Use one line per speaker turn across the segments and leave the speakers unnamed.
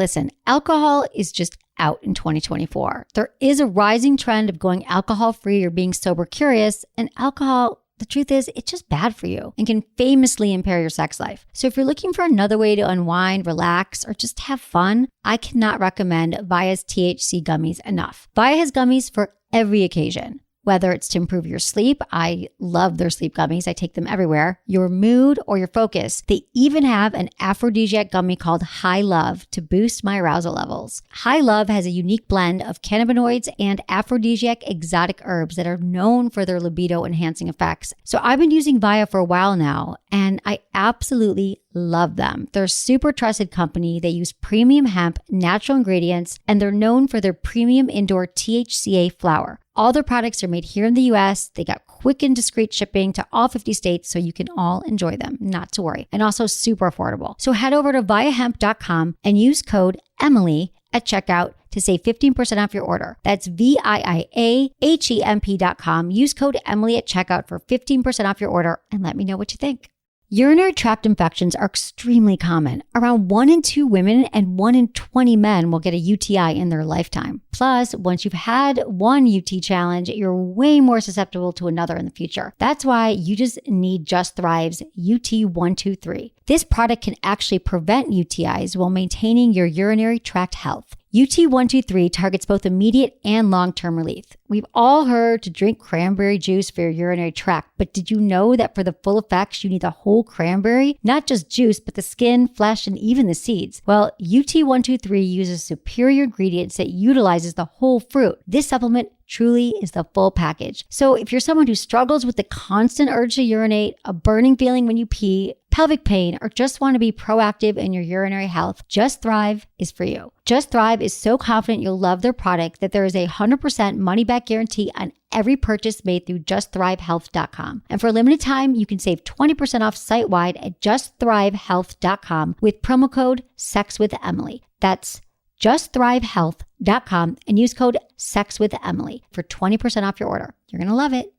Listen, alcohol is just out in 2024. There is a rising trend of going alcohol-free or being sober curious, and alcohol, the truth is, it's just bad for you and can famously impair your sex life. So if you're looking for another way to unwind, relax, or just have fun, I cannot recommend Via's THC gummies enough. Via has gummies for every occasion. Whether it's to improve your sleep, I love their sleep gummies. I take them everywhere. Your mood or your focus. They even have an aphrodisiac gummy called High Love to boost my arousal levels. High Love has a unique blend of cannabinoids and aphrodisiac exotic herbs that are known for their libido enhancing effects. So I've been using Via for a while now, and I absolutely love them. They're a super trusted company. They use premium hemp, natural ingredients, and they're known for their premium indoor THCA flower. All their products are made here in the US. They got quick and discreet shipping to all 50 states, so you can all enjoy them, not to worry. And also super affordable. So head over to viahemp.com and use code Emily at checkout to save 15% off your order. That's VIIAHEMP.com. Use code Emily at checkout for 15% off your order and let me know what you think. Urinary tract infections are extremely common. Around 1 in 2 women and 1 in 20 men will get a UTI in their lifetime. Plus, once you've had one UT challenge, you're way more susceptible to another in the future. That's why you just need Just Thrive's UT123. This product can actually prevent UTIs while maintaining your urinary tract health. UT123 targets both immediate and long-term relief. We've all heard to drink cranberry juice for your urinary tract, but did you know that for the full effects, you need the whole cranberry? Not just juice, but the skin, flesh, and even the seeds. Well, UT123 uses superior ingredients that utilizes the whole fruit. This supplement truly is the full package. So if you're someone who struggles with the constant urge to urinate, a burning feeling when you pee, pelvic pain, or just want to be proactive in your urinary health, Just Thrive is for you. Just Thrive is so confident you'll love their product that there is a 100% money-back guarantee on every purchase made through justthrivehealth.com. And for a limited time, you can save 20% off site-wide at justthrivehealth.com with promo code SEXWithEmily. That's justthrivehealth.com and use code SEXWithEmily for 20% off your order. You're going to love it.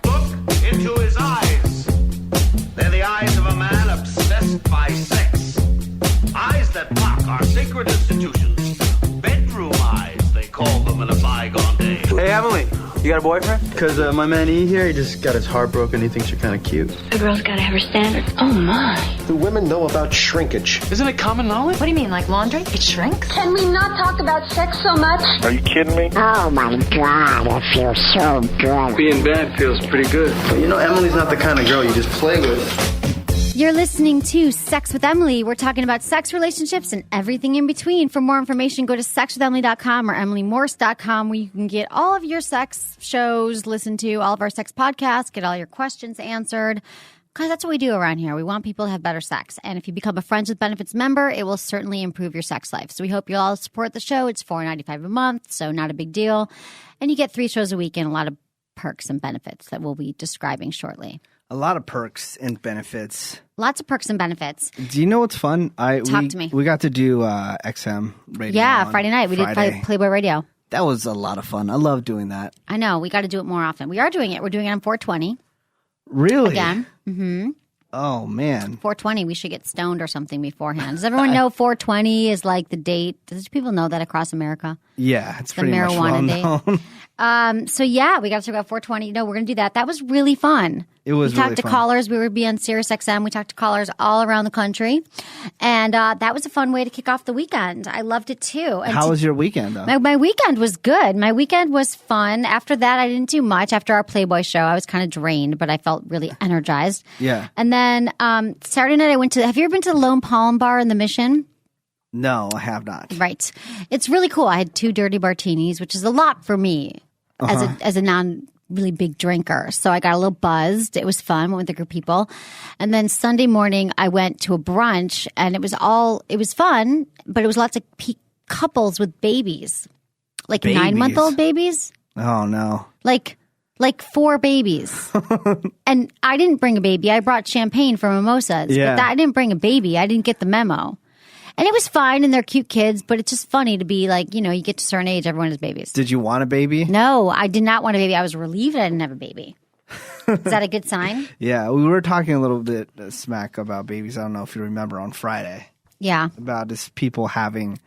Look into his eyes. They're the eyes of a man obsessed by sex. Eyes that mock our sacred institutions. Bedroom eyes, they call them in a bygone day.
Hey, Emily, you got a boyfriend? Because my man E here, he just got his heart broken. He thinks you're kind of cute.
A girl's got to have her standards. Oh, my.
Do women know about shrinkage?
Isn't it common knowledge?
What do you mean, like laundry? It shrinks?
Can we not talk about sex so much?
Are you kidding me?
Oh my God, I feel so good.
Being bad feels pretty good. But you know, Emily's not the kind of girl you just play with.
You're listening to Sex with Emily. We're talking about sex, relationships, and everything in between. For more information, go to sexwithemily.com or emilymorse.com, where you can get all of your sex shows, listen to all of our sex podcasts, get all your questions answered. Because that's what we do around here. We want people to have better sex. And if you become a Friends with Benefits member, it will certainly improve your sex life. So we hope you'll all support the show. It's $4.95 a month, so not a big deal. And you get 3 shows a week and a lot of perks and benefits that we'll be describing shortly.
A lot of perks and benefits.
Lots of perks and benefits.
Do you know what's fun?
Talk to me.
We got to do XM radio.
Yeah, Friday night. We did Playboy Radio.
That was a lot of fun. I love doing that.
I know. We got to do it more often. We are doing it. We're doing it on 420.
Really?
Again. Mm-hmm.
Oh, man.
420. We should get stoned or something beforehand. Does everyone know 420 is like the date? Does people know that across America?
Yeah, it's
the
pretty
marijuana
much well known.
So yeah, we got to talk about 420. No, we're going to do that. That was really fun.
It was
We
really
talked to
fun.
callers. We would be on Sirius XM. We talked to callers all around the country. And that was a fun way to kick off the weekend. I loved it too. And
How was your weekend, though?
My weekend was good. My weekend was fun. After that, I didn't do much. After our Playboy show, I was kind of drained, but I felt really energized.
Yeah.
And then Saturday night, I went to – have you ever been to the Lone Palm Bar in the Mission?
No, I have not.
Right. It's really cool. I had 2 dirty martinis, which is a lot for me as a non really big drinker. So I got a little buzzed. It was fun. Went with a group of people. And then Sunday morning, I went to a brunch, and it was fun, but it was lots of couples with babies. Like
Babies?
9-month-old babies.
Oh, no.
Like 4 babies. And I didn't bring a baby. I brought champagne for mimosas.
Yeah.
But I didn't bring a baby. I didn't get the memo. And it was fine, and they're cute kids, but it's just funny to be like, you know, you get to a certain age, everyone has babies.
Did you want a baby?
No, I did not want a baby. I was relieved I didn't have a baby. Is that a good sign?
Yeah, we were talking a little bit smack about babies. I don't know if you remember on Friday.
Yeah.
About just people having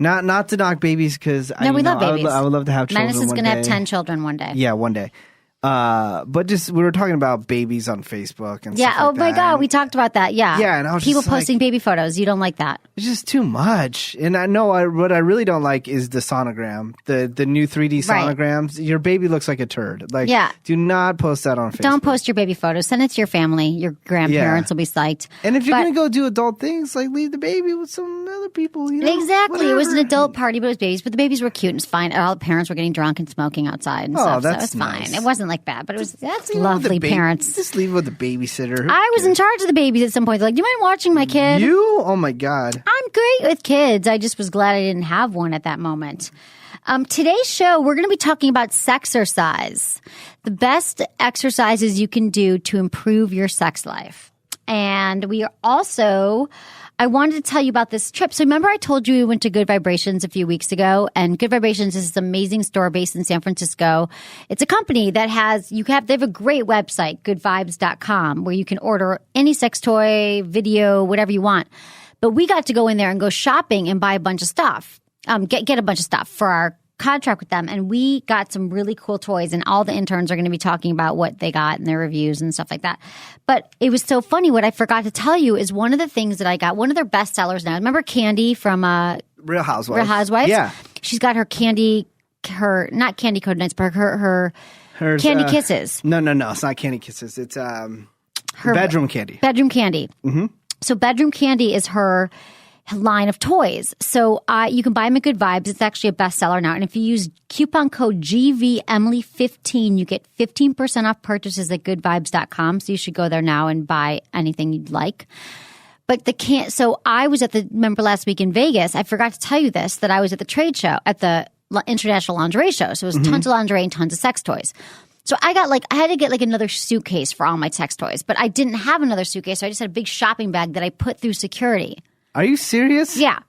not to knock babies because
we love babies.
I would love to have children.
Menace is going to have 10 children one day.
Yeah, one day. But just we were talking about babies on Facebook and
yeah.
stuff like
Oh my God, we talked about that. Yeah.
Yeah, and I was
people
just like,
posting baby photos. You don't like that?
It's just too much. And I know what I really don't like is the sonogram, the new 3D sonograms. Right. Your baby looks like a turd. Like, do not post that on Facebook.
Don't post your baby photos. Send it to your family. Your grandparents will be psyched.
And if you're going to go do adult things, like leave the baby with some other people. You know,
exactly.
Whatever.
It was an adult party, but it was babies. But the babies were cute and it's fine. All the parents were getting drunk and smoking outside and stuff. So it was
nice.
fine. It wasn't like bad, but it was that's lovely parents.
Just leave it with the babysitter.
I was in charge of the babies at some point. They're like, do you mind watching my kid?
You? Oh my God.
I'm great with kids. I just was glad I didn't have one at that moment. Today's show, we're going to be talking about Sexercise, the best exercises you can do to improve your sex life. And we are also, I wanted to tell you about this trip. So remember I told you we went to Good Vibrations a few weeks ago, and Good Vibrations is this amazing store based in San Francisco. It's a company that they have a great website, goodvibes.com, where you can order any sex toy, video, whatever you want. But we got to go in there and go shopping and buy a bunch of stuff, get a bunch of stuff for our contract with them. And we got some really cool toys, and all the interns are going to be talking about what they got and their reviews and stuff like that. But it was so funny. What I forgot to tell you is one of the things that I got, one of their best sellers now. Remember Candy from
Real Housewives?
Real Housewives?
Yeah.
She's got not Candy Code Nights, but her Candy Kisses.
No. It's not Candy Kisses. It's her Bedroom Candy.
Bedroom Candy. Mm-hmm. So Bedroom Candy is her line of toys. So you can buy them at Good Vibes. It's actually a bestseller now. And if you use coupon code GVEmily15, you get 15% off purchases at goodvibes.com. So you should go there now and buy anything you'd like. But so I was remember last week in Vegas, I forgot to tell you this, that I was at the trade show, at the International Lingerie Show. So it was tons of lingerie and tons of sex toys. So I had to get another suitcase for all my sex toys, but I didn't have another suitcase. So I just had a big shopping bag that I put through security.
Are you serious?
Yeah.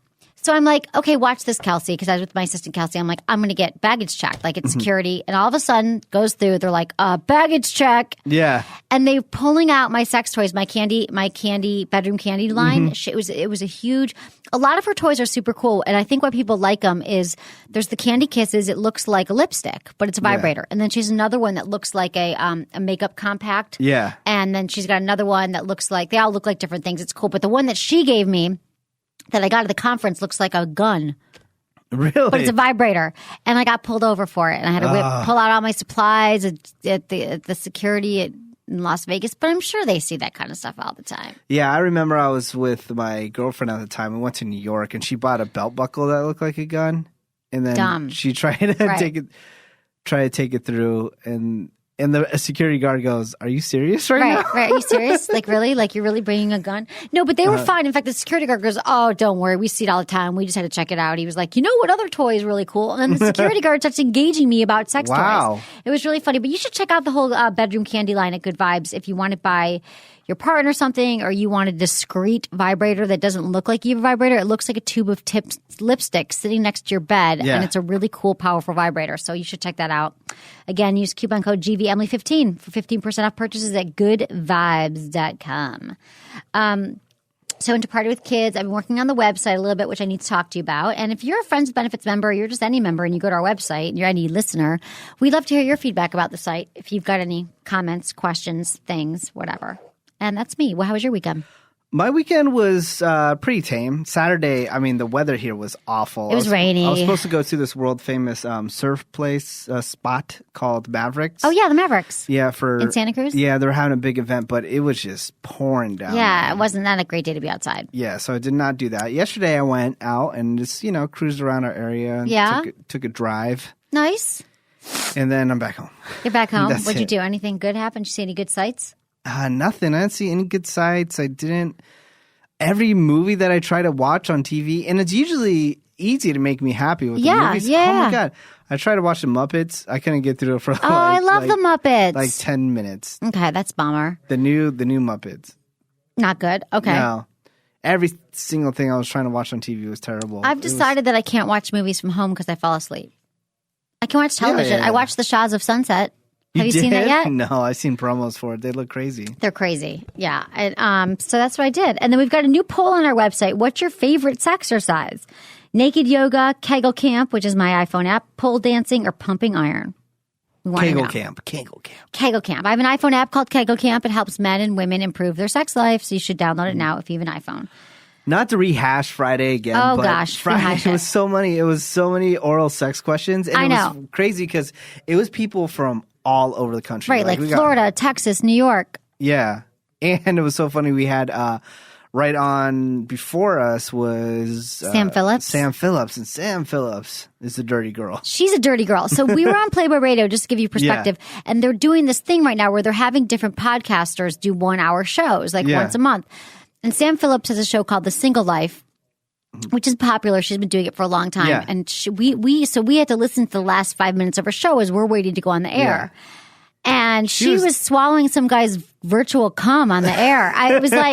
So I'm like, okay, watch this, Kelsey, because I was with my assistant, Kelsey. I'm like, I'm going to get baggage checked, like it's security. And all of a sudden, goes through, they're like, baggage check.
Yeah.
And they're pulling out my sex toys, my Bedroom Candy line. It was a huge, a lot of her toys are super cool. And I think why people like them is there's the Candy Kisses. It looks like a lipstick, but it's a vibrator. And then she's another one that looks like a makeup compact.
Yeah.
And then she's got another one that looks like, they all look like different things. It's cool. But the one that she gave me, that I got at the conference, looks like a gun.
Really?
But it's a vibrator. And I got pulled over for it. And I had to pull out all my supplies at the security in Las Vegas. But I'm sure they see that kind of stuff all the time.
Yeah, I remember I was with my girlfriend at the time. We went to New York, and she bought a belt buckle that looked like a gun. And then she tried to take it through, and the security guard goes, "Are you serious right now?"
Right. Are you serious? Like, really? Like, you're really bringing a gun? No, but they were fine. In fact, the security guard goes, "Oh, don't worry. We see it all the time. We just had to check it out." He was like, "You know what other toy is really cool?" And then the security guard starts engaging me about sex toys. It was really funny. But you should check out the whole Bedroom Candy line at Good Vibes if you want to buy your partner something, or you want a discreet vibrator that doesn't look like you have a vibrator. It looks like a tube of lipstick sitting next to your bed, and it's a really cool, powerful vibrator. So you should check that out. Again, use coupon code GVEmily15 for 15% off purchases at goodvibes.com. So into Party with Kids, I've been working on the website a little bit, which I need to talk to you about. And if you're a Friends with Benefits member, or you're just any member, and you go to our website, and you're any listener, we'd love to hear your feedback about the site. If you've got any comments, questions, things, whatever. And that's me. Well, how was your weekend?
My weekend was pretty tame. Saturday, I mean, the weather here was awful.
It was rainy.
I was supposed to go to this world famous surf place spot called Mavericks.
Oh, yeah, the Mavericks.
Yeah,
in Santa Cruz?
Yeah, they're having a big event, but it was just pouring down.
Yeah, it wasn't that a great day to be outside.
Yeah, so I did not do that. Yesterday, I went out and just, cruised around our area. And took a drive.
Nice.
And then I'm back home.
You're back home? What'd you do? Anything good happen? Did you see any good sights?
Nothing. I didn't see any good sights. Every movie that I try to watch on TV, and it's usually easy to make me happy with the movies.
Yeah.
Oh my God. I tried to watch the Muppets. I couldn't get through it for
I love the Muppets.
Like 10 minutes.
Okay, that's a bummer.
The new Muppets.
Not good. Okay.
No. Every single thing I was trying to watch on TV was terrible.
I've decided that I can't watch movies from home because I fall asleep. I can watch television.
Yeah.
I watched The Shahs of Sunset. Have you seen that yet?
No, I've seen promos for it. They look crazy.
They're crazy. Yeah. And, so that's what I did. And then we've got a new poll on our website. What's your favorite sexercise? Naked yoga, Kegel camp, which is my iPhone app, pole dancing, or pumping iron?
Kegel camp.
Kegel camp. I have an iPhone app called Kegel Camp. It helps men and women improve their sex life. So you should download it now if you have an iPhone.
Not to rehash Friday again.
Oh,
but
gosh.
Friday it was so many oral sex questions. And it was crazy because it was people from all over the country.
Right, like Florida, Texas, New York.
Yeah. And it was so funny. We had right on before us was
Sam Phillips.
And Sam Phillips is a dirty girl.
She's a dirty girl. So we were on Playboy Radio, just to give you perspective. Yeah. And they're doing this thing right now where they're having different podcasters do 1 hour shows, like once a month. And Sam Phillips has a show called The Single Life, which is popular. She's been doing it for a long time. Yeah. And we had to listen to the last 5 minutes of her show as we're waiting to go on the air. Yeah. And she was swallowing some guy's virtual cum on the air.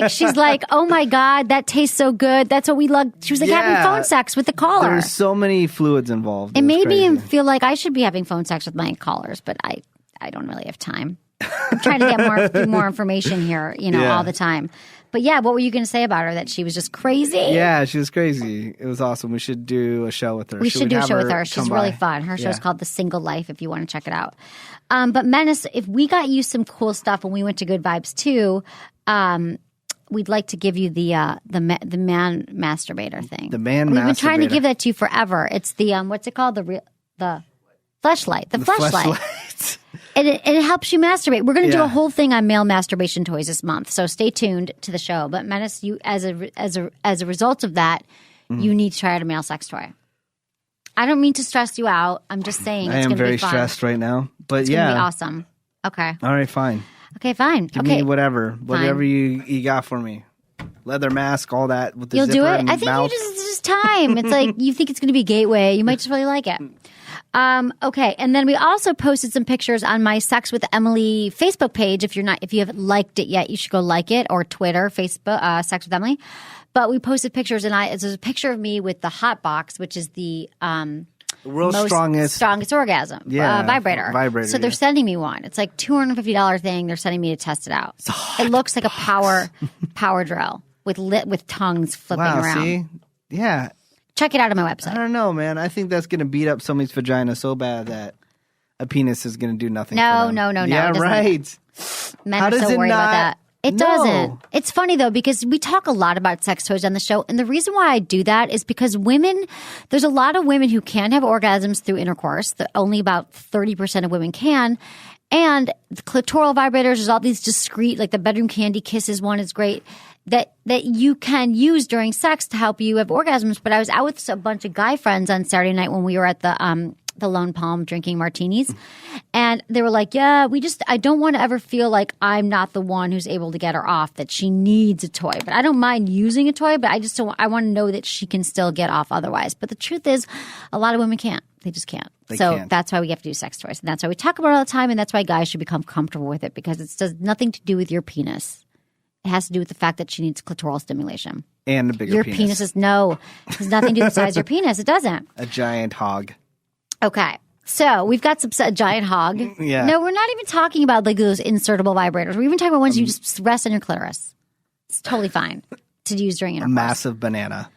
She's like, oh my God, that tastes so good. That's what we love. She was like having phone sex with the caller.
There's so many fluids involved.
It made me feel like I should be having phone sex with my callers, but I don't really have time. I'm trying to get more information here, all the time. But yeah, what were you going to say about her? That she was just crazy?
Yeah, she was crazy. It was awesome. We should do a show with her.
We should do a show with her. She's really fun. Her show's called The Single Life if you want to check it out. But Menace, if we got you some cool stuff when we went to Good Vibes too, we'd like to give you the man masturbator thing.
The man masturbator.
We've been trying to give that to you forever. It's the what's it called? The fleshlight. The fleshlight. And it helps you masturbate. We're going to do a whole thing on male masturbation toys this month, so stay tuned to the show. But Menace, you as a result of that, you need to try out a male sex toy. I don't mean to stress you out. I'm just saying it's going to be fun.
I am very stressed right now, but
it's going to be awesome. Okay.
All right, fine.
Okay, fine.
Give me whatever you got for me. Leather mask, all that with the
You'll
zipper
do it.
and
I think
mouth.
it's just time. It's like you think it's going to be a gateway. You might just really like it. Okay, and then we also posted some pictures on my Sex with Emily Facebook page. If you haven't liked it yet, you should go like it, or Twitter, Facebook, Sex with Emily. But we posted pictures, and there's a picture of me with the Hot Box, which is the strongest orgasm vibrator. So they're sending me one. It's like $250 thing. They're sending me to test it out. It looks like a power drill with tongues flipping around.
See? Yeah.
Check it out on my website.
I don't know, man. I think that's going to beat up somebody's vagina so bad that a penis is going to do nothing.
No.
Yeah, right.
Men are so worried about that. It doesn't. It's funny, though, because we talk a lot about sex toys on the show. And the reason why I do that is because there's a lot of women who can have orgasms through intercourse. Only about 30% of women can. And the clitoral vibrators, there's all these discreet, like the bedroom candy kisses one is great, that you can use during sex to help you have orgasms. But I was out with a bunch of guy friends on Saturday night when we were at the Lone Palm drinking martinis. And they were like, yeah, I don't want to ever feel like I'm not the one who's able to get her off, that she needs a toy. But I don't mind using a toy, but I want to know that she can still get off otherwise. But the truth is, a lot of women can't. They just can't. That's why we have to do sex toys. And that's why we talk about it all the time. And that's why guys should become comfortable with it, because it does nothing to do with your penis. It has to do with the fact that she needs clitoral stimulation.
And a bigger penis.
Your penis is it has nothing to do with the size of your penis. It doesn't.
A giant hog.
Okay. So we've got a giant hog.
Yeah.
No, we're not even talking about like those insertable vibrators. We're even talking about ones you just rest on your clitoris. It's totally fine to use during intercourse.
A massive banana.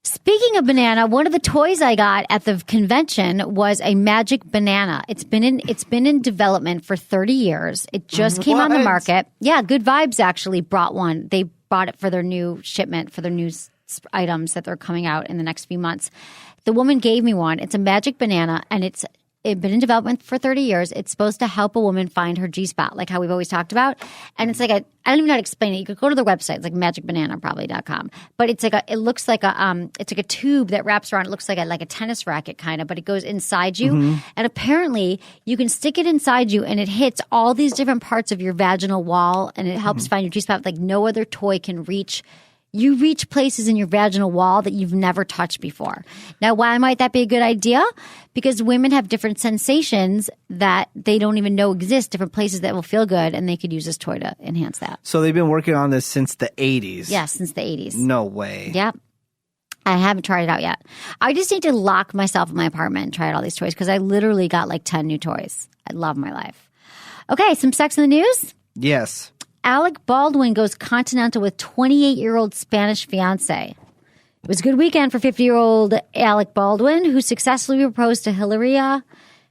Speaking of banana, one of the toys I got at the convention was a magic banana. It's been in development for 30 years. It just came on the market. Yeah, Good Vibes actually brought one. They bought it for their new shipment, for their new items that they're coming out in the next few months. The woman gave me one. It's a magic banana, and it's been in development for 30 years. It's supposed to help a woman find her G-spot, like how we've always talked about. And it's like I don't even know how to explain it. You could go to the website. It's like magicbanana.com. But it looks like a tube that wraps around. It looks like a tennis racket kind of, but it goes inside you. Mm-hmm. And apparently you can stick it inside you, and it hits all these different parts of your vaginal wall, and it helps find your G-spot like no other toy can reach. You reach places in your vaginal wall that you've never touched before. Now, why might that be a good idea? Because women have different sensations that they don't even know exist, different places that will feel good, and they could use this toy to enhance that.
So they've been working on this since the 80s?
Yes, since the 80s.
No way.
Yep. I haven't tried it out yet. I just need to lock myself in my apartment and try out all these toys because I literally got like 10 new toys. I love my life. Okay, some sex in the news?
Yes.
Alec Baldwin goes continental with 28-year-old Spanish fiancé. It was a good weekend for 50-year-old Alec Baldwin, who successfully proposed to Hilaria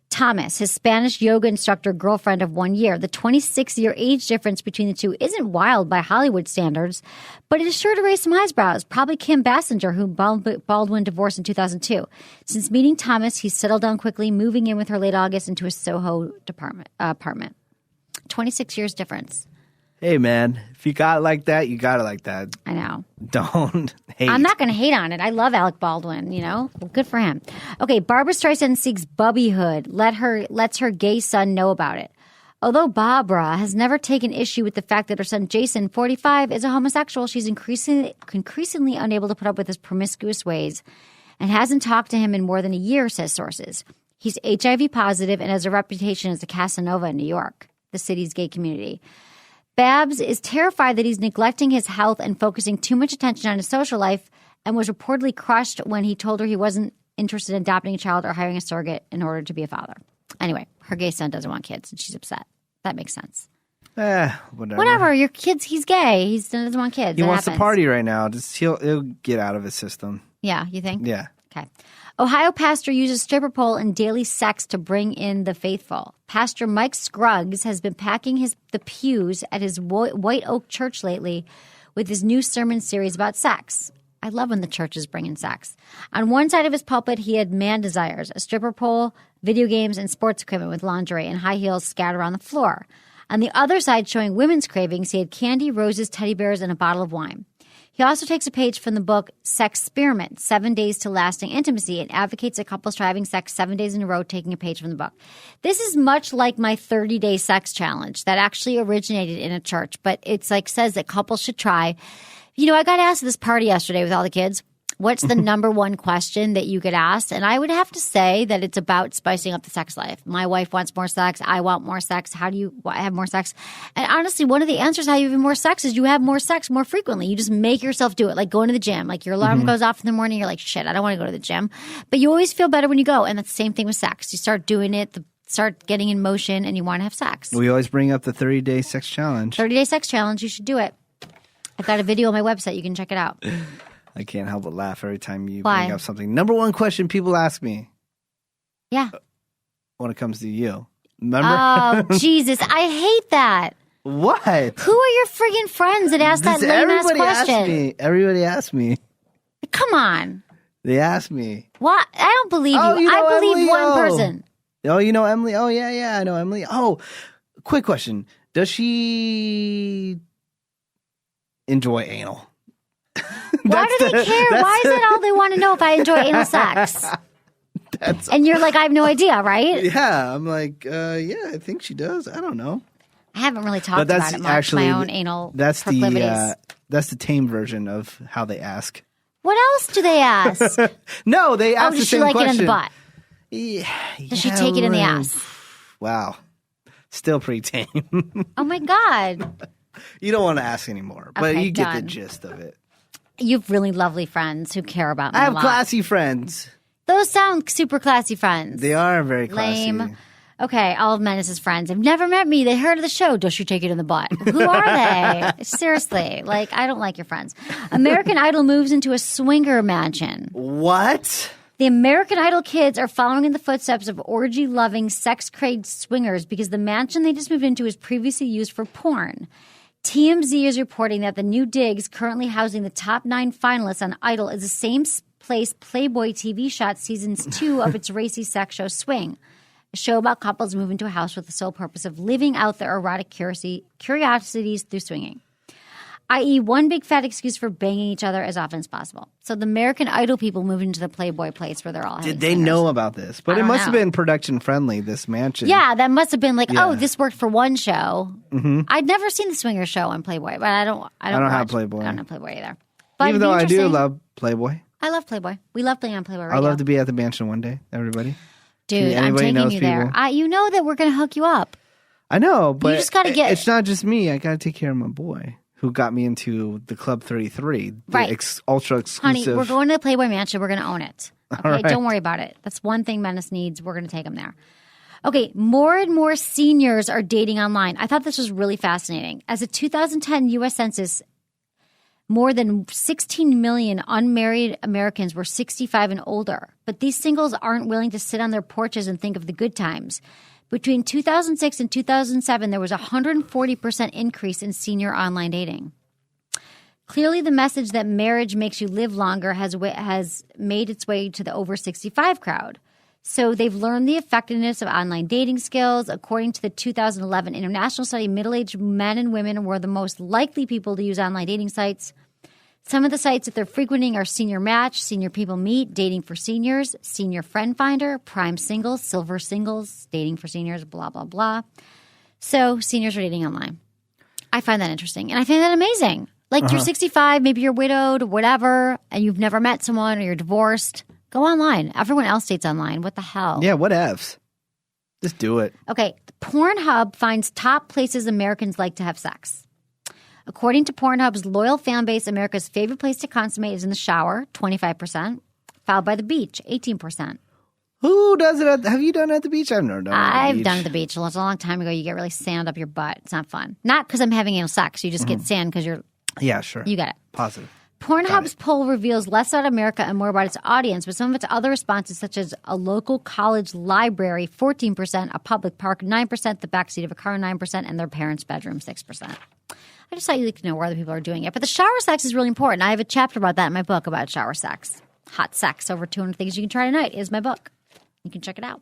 Thomas, his Spanish yoga instructor girlfriend of 1 year. The 26-year age difference between the two isn't wild by Hollywood standards, but it is sure to raise some eyebrows. Probably Kim Basinger, who Baldwin divorced in 2002. Since meeting Thomas, he's settled down quickly, moving in with her late August into a Soho apartment. 26 years difference.
Hey, man, if you got it like that, you got it like that.
I know.
Don't hate.
I'm not going to hate on it. I love Alec Baldwin, you know? Well, good for him. Okay, Barbra Streisand seeks bubbyhood. Lets her gay son know about it. Although Barbara has never taken issue with the fact that her son Jason, 45, is a homosexual, she's increasingly unable to put up with his promiscuous ways and hasn't talked to him in more than a year, says sources. He's HIV positive and has a reputation as a Casanova in New York, the city's gay community. Babs is terrified that he's neglecting his health and focusing too much attention on his social life and was reportedly crushed when he told her he wasn't interested in adopting a child or hiring a surrogate in order to be a father. Anyway, her gay son doesn't want kids and she's upset. That makes sense.
Whatever.
Your kid's, he's gay. He doesn't want kids.
He wants to party right now. He'll get out of his system.
Yeah, you think?
Yeah.
Okay. Ohio pastor uses stripper pole and daily sex to bring in the faithful. Pastor Mike Scruggs has been packing the pews at his White Oak Church lately with his new sermon series about sex. I love when the churches bring in sex. On one side of his pulpit, he had man desires, a stripper pole, video games, and sports equipment with lingerie and high heels scattered around the floor. On the other side, showing women's cravings, he had candy, roses, teddy bears, and a bottle of wine. He also takes a page from the book Sexperiment, 7 Days to Lasting Intimacy, and advocates that couples try having sex 7 days in a row, taking a page from the book. This is much like my 30-day sex challenge that actually originated in a church, but it's like says that couples should try. You know, I got asked at this party yesterday with all the kids, what's the number one question that you get asked? And I would have to say that it's about spicing up the sex life. My wife wants more sex. I want more sex. How do you have more sex? And honestly, one of the answers how you have more sex is you have more sex more frequently. You just make yourself do it, like going to the gym. Like your alarm goes off in the morning. You're like, shit, I don't want to go to the gym. But you always feel better when you go. And that's the same thing with sex. You start doing it, start getting in motion, and you want to have sex.
We always bring up the 30-day sex challenge.
30-day sex challenge. You should do it. I've got a video on my website. You can check it out.
I can't help but laugh every time you
Why?
bring up something. Number one question people ask me.
Yeah.
When it comes to you. Remember?
Oh, Jesus. I hate that.
What?
Who are your friggin' friends that ask that lame-ass question?
Everybody asked me.
Come on.
They asked me.
What? I don't believe you. I believe
Emily?
one person.
Oh, you know Emily? Oh, yeah, I know Emily. Oh, quick question. Does she enjoy anal?
Why do they care? Why is that all they want to know if I enjoy anal sex? And you're like, I have no idea, right?
Yeah. I'm like, yeah, I think she does. I don't know.
I haven't really talked about it much, my own anal proclivities.
That's the tame version of how they ask.
What else do they ask?
No, they ask the same question.
Does she like it in the butt?
Yeah.
Does she take it in the ass?
Wow. Still pretty tame.
Oh, my God.
You don't want to ask anymore, but
Okay,
you get
done.
the gist of it.
You have really lovely friends who care about me
I have
a lot.
classy friends.
Those sound super classy friends.
They are very classy.
Lame. Okay, all of Menace's friends have never met me. They heard of the show. Does she take it in the butt? Who are they? Seriously. Like, I don't like your friends. American Idol moves into a swinger mansion.
What?
The American Idol kids are following in the footsteps of orgy-loving, sex-crazed swingers because the mansion they just moved into was previously used for porn. TMZ is reporting that the new digs currently housing the top 9 finalists on Idol is the same place Playboy TV shot seasons 2 of its racy sex show Swing, a show about couples moving to a house with the sole purpose of living out their erotic curiosities through swinging, i.e. one big fat excuse for banging each other as often as possible. So the American Idol people moved into the Playboy place where they're all having
Did they
swingers.
know about this? But it must have been production friendly, this mansion.
Yeah, that must have been like,
Yeah.
oh, this worked for one show. Mm-hmm. I'd never seen the swinger show on Playboy, but I don't
have Playboy.
I don't have Playboy either. But
Even though I do love Playboy.
I love Playboy. We love playing on Playboy Radio.
I'd love to be at the mansion one day, everybody.
Dude, I'm
Anybody
taking
knows
you there.
people?
You know that we're going to hook you up.
I know, but
just gotta get-
it's not just me. I got to take care of my boy. who got me into the Club 33, the
Right.
ultra exclusive.
Honey, we're going to the Playboy Mansion. We're going to own it. Okay,
right.
Don't worry about it. That's one thing Menace needs. We're going to take him there. Okay, more and more seniors are dating online. I thought this was really fascinating. As a 2010 U.S. Census, more than 16 million unmarried Americans were 65 and older. But these singles aren't willing to sit on their porches and think of the good times. Between 2006 and 2007, there was a 140% increase in senior online dating. Clearly, the message that marriage makes you live longer has made its way to the over 65 crowd. So they've learned the effectiveness of online dating skills. According to the 2011 international study, middle-aged men and women were the most likely people to use online dating sites. Some of the sites that they're frequenting are Senior Match, Senior People Meet, Dating for Seniors, Senior Friend Finder, Prime Singles, Silver Singles, Dating for Seniors, blah, blah, blah. So seniors are dating online. I find that interesting. And I find that amazing. Like you're 65, maybe you're widowed, whatever, and you've never met someone or you're divorced. Go online. Everyone else dates online. What the hell?
Yeah, whatevs. Just do it.
Okay. Pornhub finds top places Americans like to have sex. According to Pornhub's loyal fan base, America's favorite place to consummate is in the shower, 25%, followed by the beach, 18%.
Who does it? Have you done it at the beach? I've never done it at the
I've
beach.
done it at the beach. It was a long time ago. You get really sand up your butt. It's not fun. Not because I'm having anal sex. You just get sand because you're...
Yeah, sure.
You get it.
Positive.
Pornhub's poll reveals less about America and more about its audience, but some of its other responses, such as a local college library, 14%, a public park, 9%, the backseat of a car, 9%, and their parents' bedroom, 6%. I just thought you'd like to know where other people are doing it. But the shower sex is really important. I have a chapter about that in my book about shower sex. Hot sex, over 200 things you can try tonight is my book. You can check it out.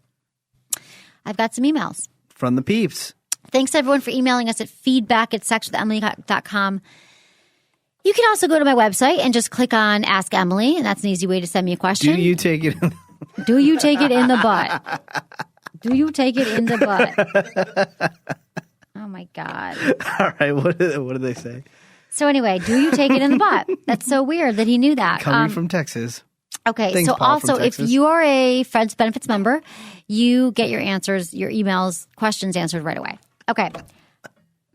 I've got some emails.
From the peeps.
Thanks, everyone, for emailing us at feedback@sexwithemily.com. You can also go to my website and just click on Ask Emily, and that's an easy way to send me a question.
Do you take it?
Do you take it in the butt? Do you take it in the butt? Oh, my God.
All right. What do they say?
So anyway, do you take it in the butt? That's so weird that he knew that.
Coming from Texas.
Okay.
Thanks,
so
Paul,
also,
from
if
Texas.
you are a Friends Benefits member, you get your answers, your emails, questions answered right away. Okay.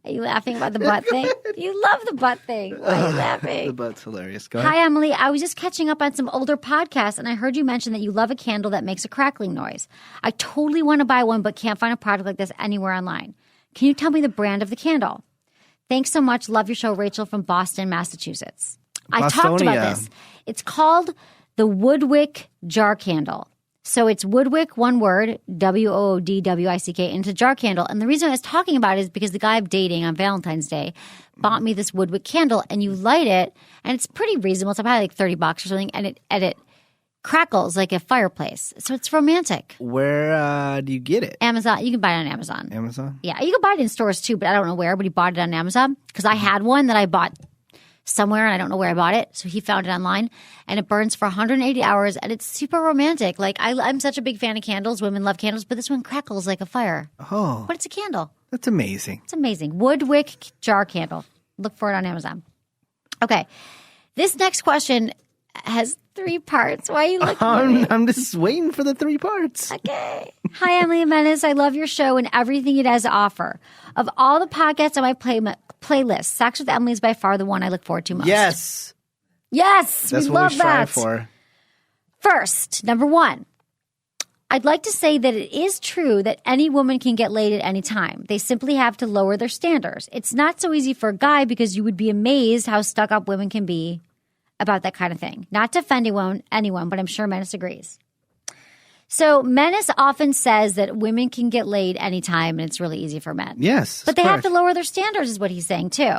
Are you laughing about the butt thing? You love the butt thing. Why are you laughing?
The butt's hilarious. Go ahead.
Hi, Emily. I was just catching up on some older podcasts, and I heard you mention that you love a candle that makes a crackling noise. I totally want to buy one, but can't find a product like this anywhere online. Can you tell me the brand of the candle? Thanks so much. Love your show, Rachel from Boston, Massachusetts. I talked about this. It's called the Woodwick Jar Candle. So it's Woodwick, one word, WOODWICK, into jar candle. And the reason I was talking about it is because the guy I'm dating on Valentine's Day bought me this Woodwick candle, and you light it, and it's pretty reasonable. It's probably like $30 or something, and it crackles like a fireplace. So it's romantic.
Where do you get it?
Amazon. You can buy it on Amazon.
Amazon?
Yeah, you can buy it in stores too, but I don't know where. But he bought it on Amazon because I had one that I bought somewhere, and I don't know where I bought it. So he found it online, and it burns for 180 hours, and it's super romantic. Like I'm such a big fan of candles. Women love candles, but this one crackles like a fire.
Oh,
But it's a candle.
that's amazing.
It's amazing. Woodwick jar candle. Look for it on Amazon. Okay, this next question has 3 parts. Why are you looking at me?
I'm just waiting for the 3 parts.
Okay. Hi, Emily and Menace. I love your show and everything it has to offer. Of all the podcasts on my playlist, Sex with Emily is by far the one I look forward to most.
Yes.
Yes.
That's
we
what
love
we strive
that.
for.
First, number 1. I'd like to say that it is true that any woman can get laid at any time. They simply have to lower their standards. It's not so easy for a guy because you would be amazed how stuck up women can be about that kind of thing. Not to offend anyone, but I'm sure Menace agrees. So Menace often says that women can get laid anytime and it's really easy for men.
Yes.
But they have to lower their standards is what he's saying too.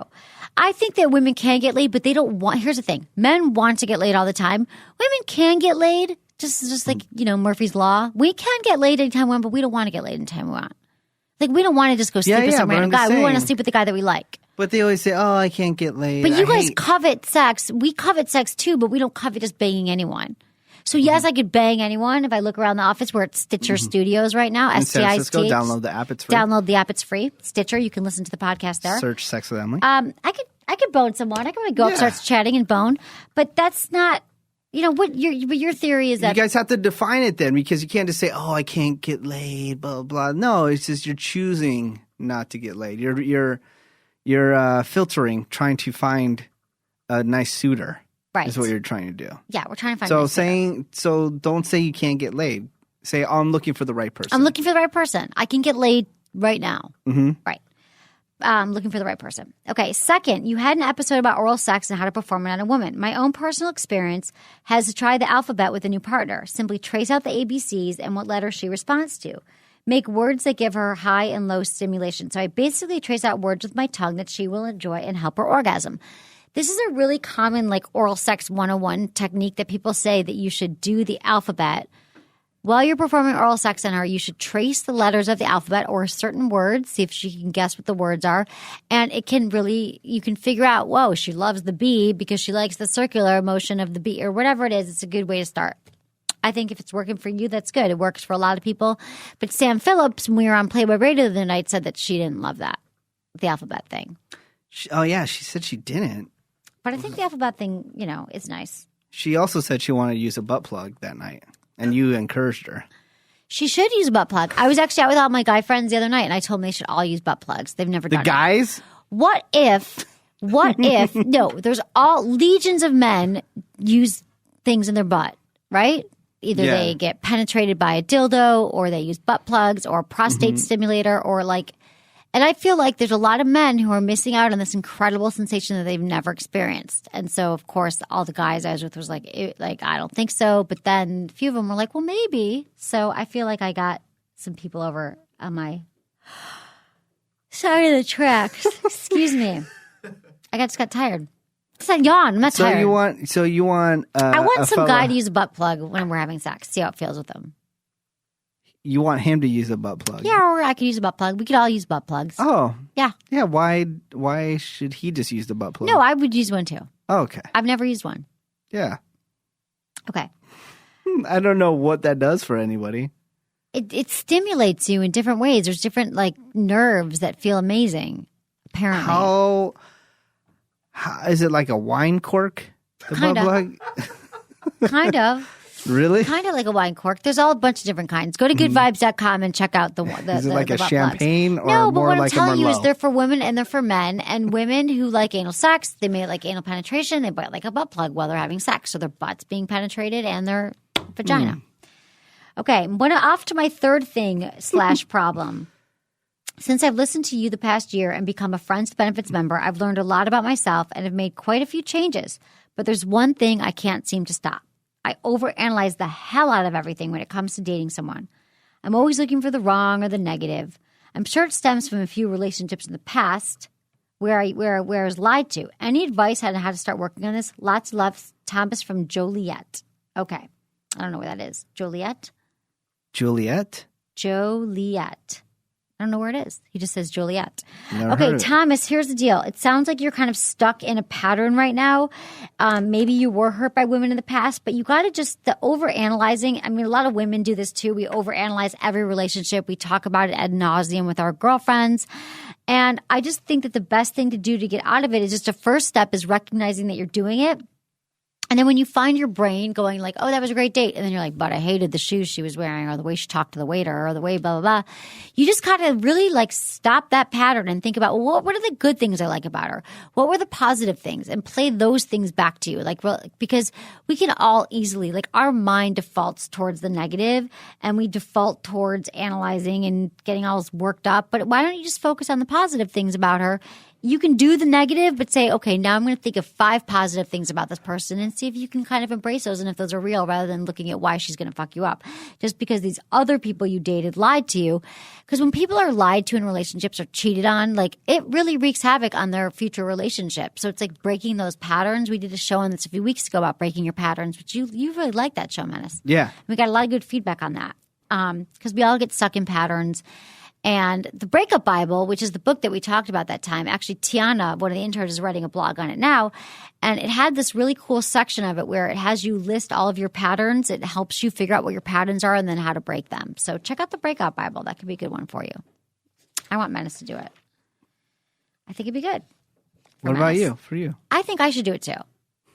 I think that women can get laid, but they don't want, here's the thing. Men want to get laid all the time. Women can get laid, just like, Murphy's Law. We can get laid anytime we want, but we don't want to get laid anytime we want. Like we don't want to just go sleep with some random guy. We want to sleep with the guy that we like.
But they always say, oh, I can't get laid.
But you guys covet sex. We covet sex too, but we don't covet just banging anyone. So yes, I could bang anyone if I look around the office. We're at Stitcher Studios right now.
In San
STI's.
Francisco, download the app. It's free.
Download the app. It's free. Stitcher. You can listen to the podcast there.
Search Sex with Emily.
I could bone someone. I could go up, start chatting and bone. But that's not, what your theory is that.
You guys have to define it then, because you can't just say, oh, I can't get laid, blah, blah, blah. No, it's just you're choosing not to get laid. You're You're filtering, trying to find a nice suitor.
Right.
Is what you're trying to do.
Yeah, we're trying to find
So don't say you can't get laid. Say, I'm looking for the right person.
I'm looking for the right person. I can get laid right now.
Mm-hmm.
Right. Looking for the right person. Okay. Second, you had an episode about oral sex and how to perform it on a woman. My own personal experience has to try the alphabet with a new partner. Simply trace out the ABCs and what letter she responds to. Make words that give her high and low stimulation. So I basically trace out words with my tongue that she will enjoy and help her orgasm. This is a really common like oral sex 101 technique that people say that you should do the alphabet. While you're performing oral sex on her, you should trace the letters of the alphabet or certain words, see if she can guess what the words are. And it can really, you can figure out, whoa, she loves the B because she likes the circular motion of the B or whatever it is. It's a good way to start. I think if it's working for you, that's good. It works for a lot of people. But Sam Phillips, when we were on Playboy Radio the other night, said that she didn't love that, the alphabet thing.
She said she didn't.
But I think the alphabet thing, is nice.
She also said she wanted to use a butt plug that night. And you encouraged her.
She should use a butt plug. I was actually out with all my guy friends the other night, and I told them they should all use butt plugs. They've never done it.
The guys?
What if, no, there's legions of men use things in their butt, right? Either they get penetrated by a dildo, or they use butt plugs, or a prostate stimulator, or and I feel like there's a lot of men who are missing out on this incredible sensation that they've never experienced. And so, of course, all the guys I was with was like, I don't think so. But then a few of them were like, well, maybe. So I feel like I got some people over on my side of the tracks. Excuse me. I just got tired. It's not yawn. I'm not tired.
You want
I want some guy to use a butt plug when we're having sex. See how it feels with them.
You want him to use a butt plug?
Yeah, or I could use a butt plug. We could all use butt plugs.
Oh.
Yeah.
Yeah, why should he just use the butt plug?
No, I would use one too.
Oh, okay.
I've never used one.
Yeah.
Okay.
I don't know what that does for anybody.
It stimulates you in different ways. There's different nerves that feel amazing, apparently.
How is it like a wine cork? The
kind
butt
of.
plug?
Kind of.
Really?
Kind of like a wine cork. There's all a bunch of different kinds. Go to goodvibes.com and check out the
Is it like a champagne or
no, but
more
what
like
I'm telling you is
Merlot?
they're for women and they're for men. And women who like anal sex, they may like anal penetration. They might like a butt plug while they're having sex. So their butt's being penetrated and their vagina. Okay, off to my third thing / problem. Since I've listened to you the past year and become a Friends with Benefits member, I've learned a lot about myself and have made quite a few changes. But there's one thing I can't seem to stop. I overanalyze the hell out of everything when it comes to dating someone. I'm always looking for the wrong or the negative. I'm sure it stems from a few relationships in the past where I was lied to. Any advice on how to start working on this? Lots of love, Thomas from Joliet. Okay. I don't know where that is. Joliet?
Juliet?
Joliet. I don't know where it is. He just says Joliet.
Never
Okay,
heard of it.
Thomas, here's the deal. It sounds like you're kind of stuck in a pattern right now. Maybe you were hurt by women in the past, but you got to the overanalyzing. I mean, a lot of women do this too. We overanalyze every relationship. We talk about it ad nauseum with our girlfriends. And I just think that the best thing to do to get out of it is just a first step is recognizing that you're doing it. And then when you find your brain going like, oh, that was a great date. And then you're like, but I hated the shoes she was wearing or the way she talked to the waiter or the way blah, blah, blah. You just got to really stop that pattern and think about, well, what are the good things I like about her? What were the positive things? And play those things back to you. Because we can all easily, our mind defaults towards the negative and we default towards analyzing and getting all worked up. But why don't you just focus on the positive things about her? You can do the negative, but say, okay, now I'm going to think of 5 positive things about this person and see if you can kind of embrace those and if those are real rather than looking at why she's going to fuck you up. Just because these other people you dated lied to you. Because when people are lied to in relationships or cheated on, it really wreaks havoc on their future relationship. So it's like breaking those patterns. We did a show on this a few weeks ago about breaking your patterns, which you really liked that show, Menace.
Yeah.
We got a lot of good feedback on that because we all get stuck in patterns. And the Breakup Bible, which is the book that we talked about that time, actually Tiana, one of the interns, is writing a blog on it now. And it had this really cool section of it where it has you list all of your patterns. It helps you figure out what your patterns are and then how to break them. So check out the Breakup Bible. That could be a good one for you. I want Menace to do it. I think it'd be good.
What about you? For you?
I think I should do it too.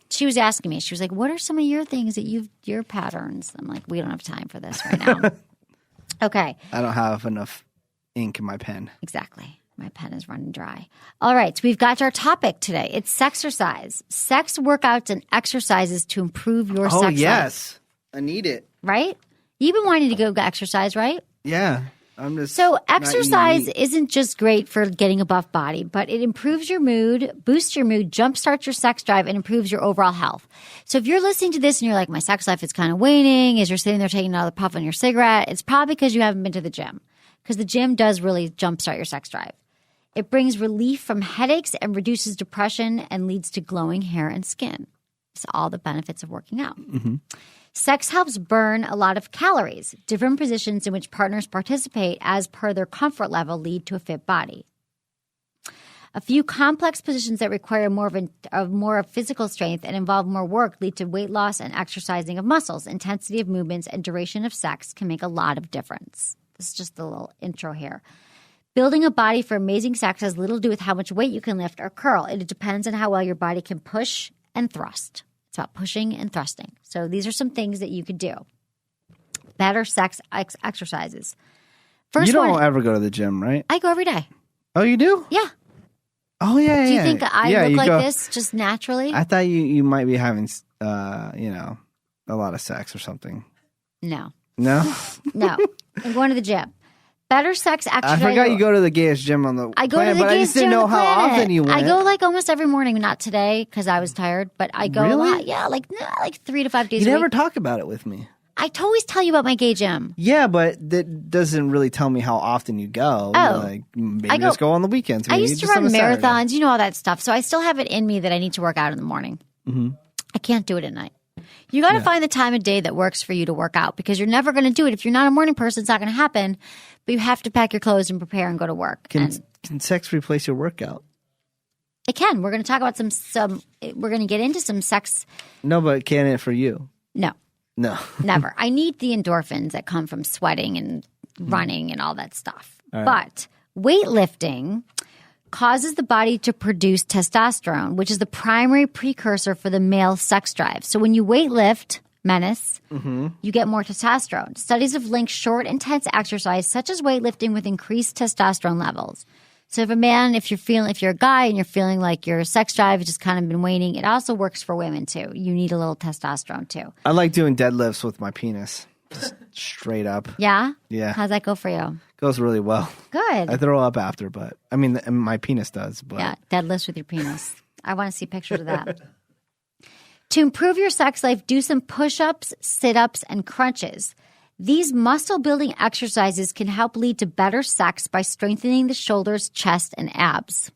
She was asking me. She was like, what are some of your things that your patterns? I'm like, we don't have time for this right now. Okay.
I don't have enough ink in my pen.
Exactly. My pen is running dry. All right, so we've got our topic today. It's Sexercise. Sex workouts and exercises to improve your sex life.
Oh, yes. I need it.
Right? You've been wanting to go exercise, right?
Yeah. I'm just
So exercise isn't just great for getting a buff body, but it improves your mood, boosts your mood, jumpstarts your sex drive, and improves your overall health. So if you're listening to this and you're like, my sex life is kind of waning, as you're sitting there taking another puff on your cigarette, it's probably because you haven't been to the gym. Because the gym does really jumpstart your sex drive. It brings relief from headaches and reduces depression and leads to glowing hair and skin. It's all the benefits of working out.
Mm-hmm.
Sex helps burn a lot of calories. Different positions in which partners participate as per their comfort level lead to a fit body. A few complex positions that require more of physical strength and involve more work lead to weight loss and exercising of muscles. Intensity of movements and duration of sex can make a lot of difference. This is just a little intro here. Building a body for amazing sex has little to do with how much weight you can lift or curl. It depends on how well your body can push and thrust. It's about pushing and thrusting. So these are some things that you could do. Better sex exercises. First
you don't
one,
ever go to the gym, right?
I go every day.
Oh, you do?
Yeah.
Oh, yeah,
Do you think I look like this just naturally?
I thought you might be having, a lot of sex or something.
No.
No?
No. I'm going to the gym. Better sex exercise.
I forgot you go to the gayest gym on the
I go
planet,
to the
but I
gayest
just didn't
gym
know
on the
how
planet.
often you went.
I go like almost every morning, not today because I was tired, but I go a
Really?
lot. Yeah, like 3 to 5 days
You
a
never
week.
talk about it with me.
I always tell you about my gay gym.
Yeah, but that doesn't really tell me how often you go.
Oh.
Like, maybe just go on the weekends.
I
Maybe
used to
just
run
on a Saturday.
marathons, you know, all that stuff. So I still have it in me that I need to work out in the morning.
Mm-hmm.
I can't do it at night. You got to find the time of day that works for you to work out because you're never going to do it. If you're not a morning person, it's not going to happen. But you have to pack your clothes and prepare and go to work.
Can sex replace your workout?
It can. We're going to talk about some. We're going to get into some sex.
No, but can it for you?
No,
No.
never. I need the endorphins that come from sweating and running and all that stuff.
All right.
But weightlifting causes the body to produce testosterone, which is the primary precursor for the male sex drive. So when you weightlift, Menace, you get more testosterone. Studies have linked short, intense exercise, such as weightlifting, with increased testosterone levels. So if you're a guy and you're feeling like your sex drive has just kind of been waning, it also works for women too. You need a little testosterone too.
I like doing deadlifts with my penis. Just straight up.
Yeah?
Yeah.
How's that go for you?
Goes really well.
Good.
I throw up after, but I mean, my penis does. But
Yeah, deadlifts with your penis. I want to see pictures of that. To improve your sex life, do some push-ups, sit-ups, and crunches. These muscle-building exercises can help lead to better sex by strengthening the shoulders, chest, and abs.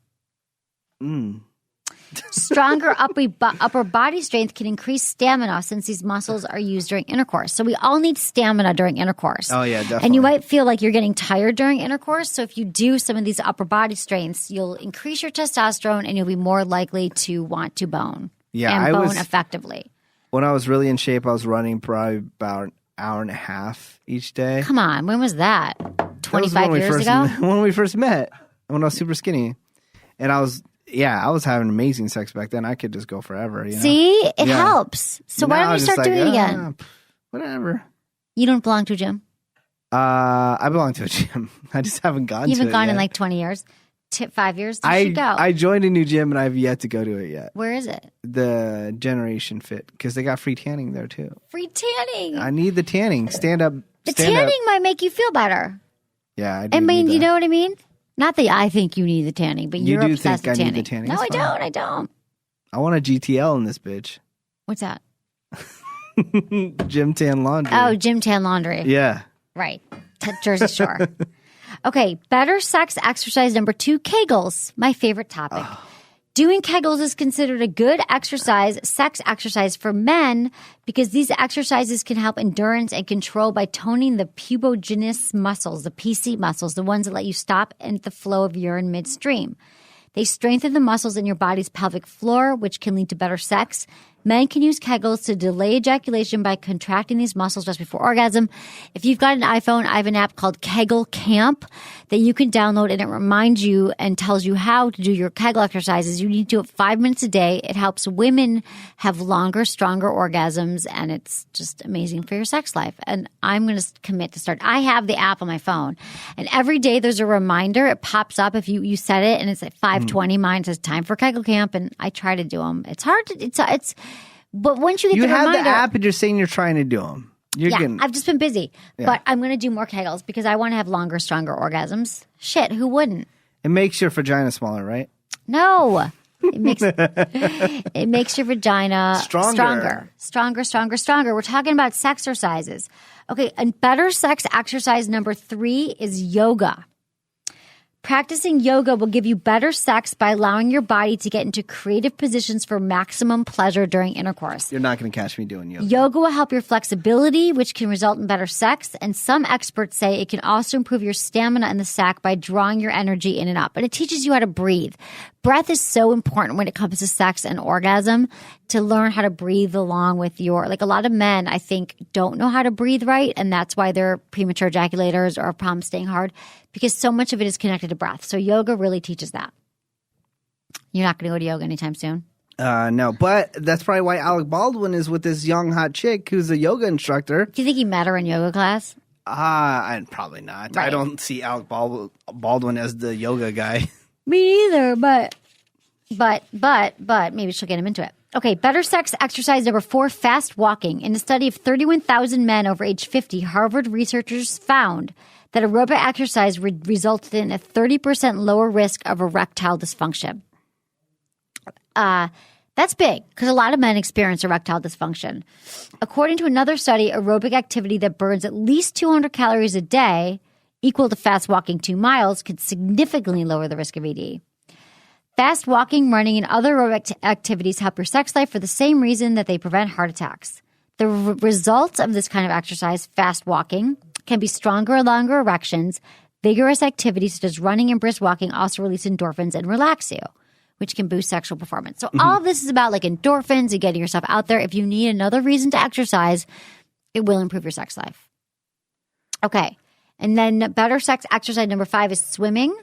Stronger upper body strength can increase stamina since these muscles are used during intercourse. So we all need stamina during intercourse.
Oh, yeah, definitely.
And you might feel like you're getting tired during intercourse. So if you do some of these upper body strengths, you'll increase your testosterone and you'll be more likely to want to bone.
Yeah,
and
I
bone
was-
effectively.
when I was really in shape, I was running probably about an hour and a half each day.
Come on, when was that?
That was
25
when we
years
first
ago?
When we first met, when I was super skinny. And I was having amazing sex back then. I could just go forever. You know?
See? It
Yeah.
helps. So why
Now
don't you
I'm
start
just
doing it
like,
again?
Whatever.
You don't belong to a gym?
I belong to a gym. I just haven't gone to it
You haven't gone in
yet.
like 20 years? 5 years? You should go.
I joined a new gym and I've yet to go to it yet.
Where is it?
The Generation Fit, because they got free tanning there too.
Free tanning.
I need the tanning. Stand up.
The tanning might make you feel better.
Yeah, I do.
I mean,
need
you
that.
know what I mean? Not that I think you need the tanning, but
You
you're
do
obsessed
think
with
I
tanning.
need the tanning.
No,
It's
I
fine.
don't. I don't.
I want a GTL in this bitch.
What's that?
Gym tan laundry.
Oh, gym tan laundry.
Yeah.
Right. Jersey Shore. Okay. Better sex exercise number 2, kegels. My favorite topic. Doing kegels is considered a good sex exercise for men because these exercises can help endurance and control by toning the pubogenous muscles, the PC muscles, the ones that let you stop in the flow of urine midstream. They strengthen the muscles in your body's pelvic floor, which can lead to better sex. Men can use kegels to delay ejaculation by contracting these muscles just before orgasm. If you've got an iPhone, I have an app called Kegel Camp that you can download, and it reminds you and tells you how to do your Kegel exercises. You need to do it 5 minutes a day. It helps women have longer, stronger orgasms, and it's just amazing for your sex life. And I'm going to commit to start. I have the app on my phone, and every day there's a reminder. It pops up if you set it, and it's at 5:20. Mine says time for Kegel Camp, and I try to do them. It's hard to, but once you get the reminder.
You have the app and you're saying you're trying to do them.
I've just been busy. Yeah. But I'm going to do more Kegels because I want to have longer, stronger orgasms. Shit, who wouldn't?
It makes your vagina smaller, right?
No. It makes your vagina stronger. We're talking about sexercises. Okay, and better sex exercise number 3 is yoga. Practicing yoga will give you better sex by allowing your body to get into creative positions for maximum pleasure during intercourse.
You're not going to catch me doing yoga.
Yoga will help your flexibility, which can result in better sex. And some experts say it can also improve your stamina in the sack by drawing your energy in and up. And it teaches you how to breathe. Breath is so important when it comes to sex and orgasm, to learn how to breathe along with your, like a lot of men, I think, don't know how to breathe right. And that's why they're premature ejaculators or have problems staying hard, because so much of it is connected to breath. So yoga really teaches that. You're not going to go to yoga anytime soon?
No, but that's probably why Alec Baldwin is with this young hot chick who's a yoga instructor.
Do you think he met her in yoga class?
Probably not. Right. I don't see Alec Baldwin as the yoga guy.
Me either, but maybe she'll get him into it. Okay, better sex exercise number 4, fast walking. In a study of 31,000 men over age 50, Harvard researchers found that aerobic exercise resulted in a 30% lower risk of erectile dysfunction. That's big because a lot of men experience erectile dysfunction. According to another study, aerobic activity that burns at least 200 calories a day, equal to fast walking 2 miles, could significantly lower the risk of ED. Fast walking, running, and other aerobic activities help your sex life for the same reason that they prevent heart attacks. The results of this kind of exercise, fast walking, can be stronger and longer erections. Vigorous activities such as running and brisk walking also release endorphins and relax you, which can boost sexual performance. So all of this is about like endorphins and getting yourself out there. If you need another reason to exercise, it will improve your sex life. Okay. And then better sex exercise number 5 is swimming.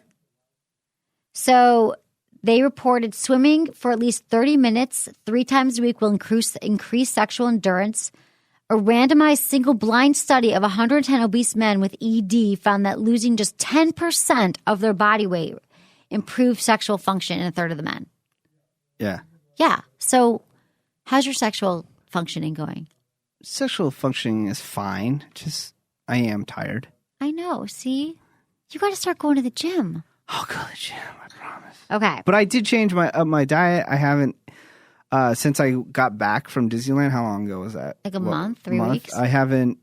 So they reported swimming for at least 30 minutes 3 times a week will increase sexual endurance. A randomized single-blind study of 110 obese men with ED found that losing just 10% of their body weight improved sexual function in a third of the men.
Yeah.
Yeah. So how's your sexual functioning going?
Sexual functioning is fine. Just, I am tired.
I know. See? You got to start going to the gym.
I'll go to the gym, I promise.
Okay.
But I did change my diet. I haven't, since I got back from Disneyland. How long ago was that?
Like a month, 3 weeks?
I haven't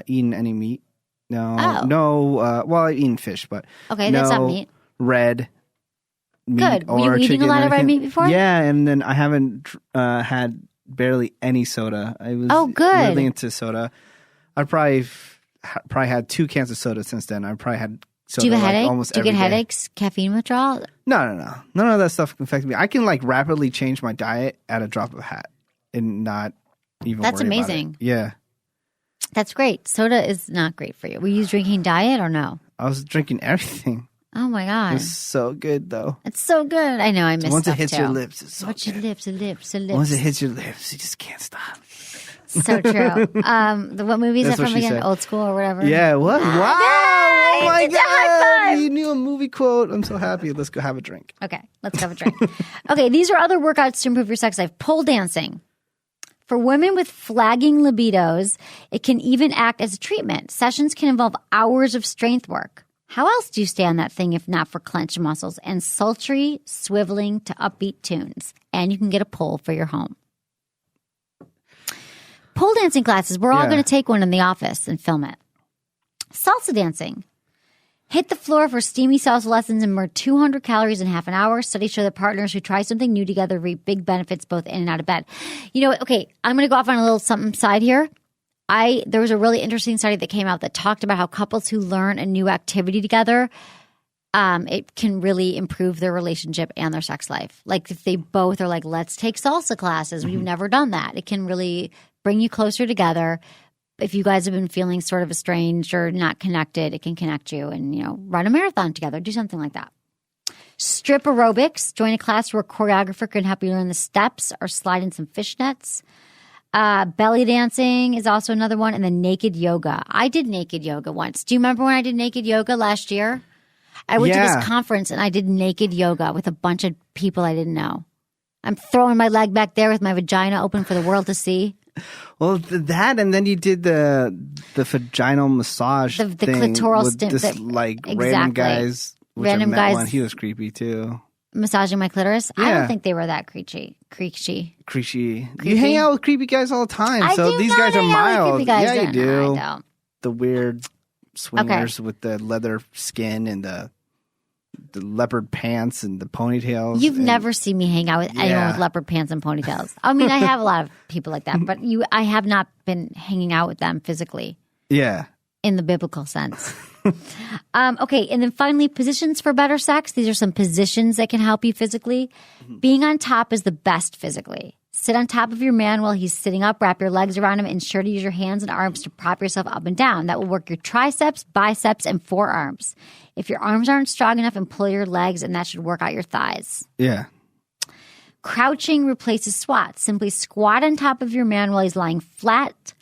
eaten any meat. No.
Oh.
No. Well, I've eaten fish, but
okay,
no
that's not meat.
Red meat.
Good. Were you
or
eating
chicken
a lot of red meat before?
Yeah, and then I haven't had barely any soda. I was really into soda. I probably had 2 cans of soda since then. I probably had soda.
Do you have a headache?
Almost
Do you get
every day.
headaches? Caffeine withdrawal?
No. None of that stuff can affect me. I can like rapidly change my diet at a drop of a hat and not even
That's
worry
amazing.
About it. Yeah.
That's great. Soda is not great for you. Were you drinking diet or no?
I was drinking everything.
Oh my God.
It's so good though.
It's so good. I know. I miss
Once
stuff
it hits
too.
your lips, it's so
Once
good.
your lips.
Once it hits your lips, you just can't stop.
So true. What movie is
That's
that
what
from
she
again?
said.
Old School or whatever?
Yeah, what? Wow.
Nice!
Oh my
It's a high
God.
five.
You knew a movie quote. I'm so happy. Let's go have a drink.
Okay, let's have a drink. Okay, these are other workouts to improve your sex life. Pole dancing. For women with flagging libidos, it can even act as a treatment. Sessions can involve hours of strength work. How else do you stay on that thing if not for clenched muscles and sultry swiveling to upbeat tunes? And you can get a pole for your home. Pole dancing classes. We're all going to take one in the office and film it. Salsa dancing. Hit the floor for steamy salsa lessons and burn 200 calories in half an hour. Studies show that partners who try something new together reap big benefits both in and out of bed. You know, okay, I'm going to go off on a little something side here. There was a really interesting study that came out that talked about how couples who learn a new activity together it can really improve their relationship and their sex life. Like if they both are like, let's take salsa classes. We've never done that. It can really bring you closer together. If you guys have been feeling sort of estranged or not connected, it can connect you and, run a marathon together. Do something like that. Strip aerobics. Join a class where a choreographer can help you learn the steps or slide in some fishnets. Belly dancing is also another one. And then naked yoga. I did naked yoga once. Do you remember when I did naked yoga last year? I went to this conference and I did naked yoga with a bunch of people I didn't know. I'm throwing my leg back there with my vagina open for the world to see.
Well, that, and then you did the vaginal massage
the
thing
clitoral
with this, random guys.
Random guys.
One. He was creepy too.
Massaging my clitoris?
Yeah.
I don't think they were that creepy.
Creepy. You hang out with creepy guys all the time. So these guys are mild. Yeah, you do.
No, I don't.
The weird swingers with the leather skin and the leopard pants and the ponytails.
You've never seen me hang out with anyone with leopard pants and ponytails. I mean, I have a lot of people like that, but I have not been hanging out with them physically.
Yeah.
In the biblical sense. Okay, and then finally, positions for better sex. These are some positions that can help you physically. Being on top is the best physically. Sit on top of your man while he's sitting up. Wrap your legs around him. Ensure to use your hands and arms to prop yourself up and down. That will work your triceps, biceps, and forearms. If your arms aren't strong enough, pull your legs, and that should work out your thighs.
Yeah.
Crouching replaces squats. Simply squat on top of your man while he's lying flat.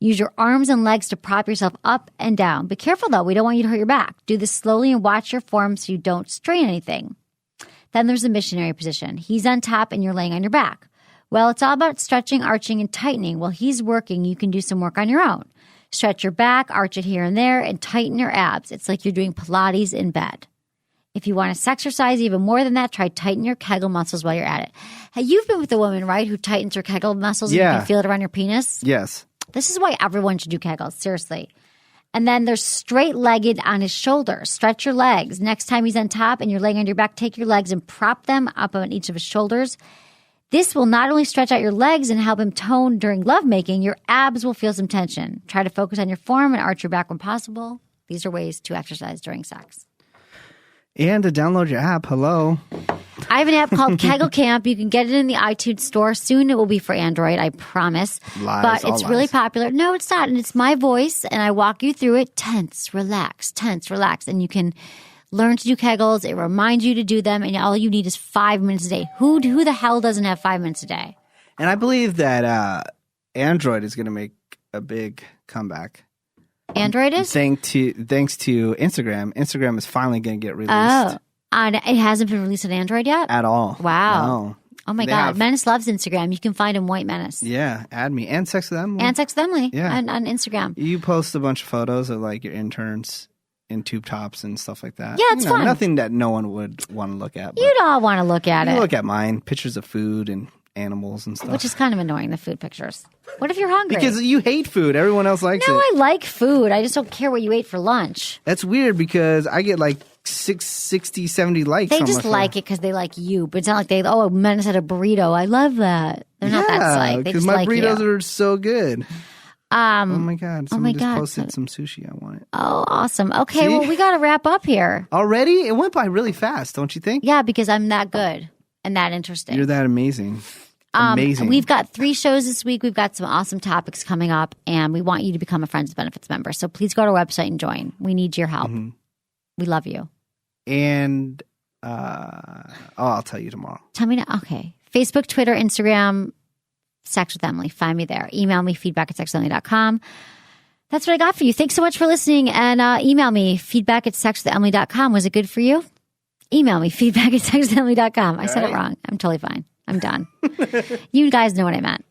Use your arms and legs to prop yourself up and down. Be careful, though. We don't want you to hurt your back. Do this slowly and watch your form so you don't strain anything. Then there's the missionary position. He's on top and you're laying on your back. Well, it's all about stretching, arching, and tightening. While he's working, you can do some work on your own. Stretch your back, arch it here and there, and tighten your abs. It's like you're doing Pilates in bed. If you want to sexercise even more than that, try tighten your kegel muscles while you're at it. Hey, you've been with a woman, right, who tightens her kegel muscles and you can feel it around your penis?
Yes.
This is why everyone should do kegels, seriously. And then there's straight-legged on his shoulders. Stretch your legs. Next time he's on top and you're laying on your back, take your legs and prop them up on each of his shoulders. This will not only stretch out your legs and help him tone during lovemaking, your abs will feel some tension. Try to focus on your form and arch your back when possible. These are ways to exercise during sex.
And to download your app. Hello.
I have an app called Kegel Camp. You can get it in the iTunes store. Soon it will be for Android, I promise. But it's really popular. No, it's not. And it's my voice, and I walk you through it. Tense, relax. And you can learn to do Kegels. It reminds you to do them, and all you need is 5 minutes a day. Who the hell doesn't have 5 minutes a day?
And I believe that Android is going to make a big comeback.
Android is?
Thanks to Instagram. Instagram is finally going to get released.
Oh, it hasn't been released on Android yet?
At all.
Wow.
No.
Oh, my God. Menace loves Instagram. You can find him White Menace.
Yeah. Add me. And Sex with Emily.
And Sex with Emily. Yeah. On Instagram.
You post a bunch of photos of like your interns in tube tops and stuff like that.
Yeah, it's fun.
Nothing that no one would want to look at.
You'd all want to look at it.
Look at mine. Pictures of food and animals and stuff.
Which is kind of annoying, the food pictures. What if you're hungry?
Because you hate food. Everyone else likes it.
No, I like food. I just don't care what you ate for lunch.
That's weird because I get like 60, 70 likes.
They just like it because they like you. But it's not like Menace had a burrito. I love that. They're not that psyched. They just like you.
Because my burritos are so good. Oh my God. Somebody just
God.
posted some sushi. I want it.
Oh, awesome. Okay, well, we got to wrap up here.
Already? It went by really fast, don't you think?
Yeah, because I'm that good and that interesting.
You're that amazing. Amazing.
We've got 3 shows this week. We've got some awesome topics coming up, and we want you to become a Friends with Benefits member. So please go to our website and join. We need your help. Mm-hmm. We love you.
And I'll tell you tomorrow.
Tell me now. Okay. Facebook, Twitter, Instagram, Sex with Emily. Find me there. Email me, feedback@sexwithemily.com. That's what I got for you. Thanks so much for listening. And email me, feedback@sexwithemily.com. Was it good for you? Email me, feedback@sexwithemily.com. I said it wrong. I'm totally fine. I'm done. You guys know what I meant.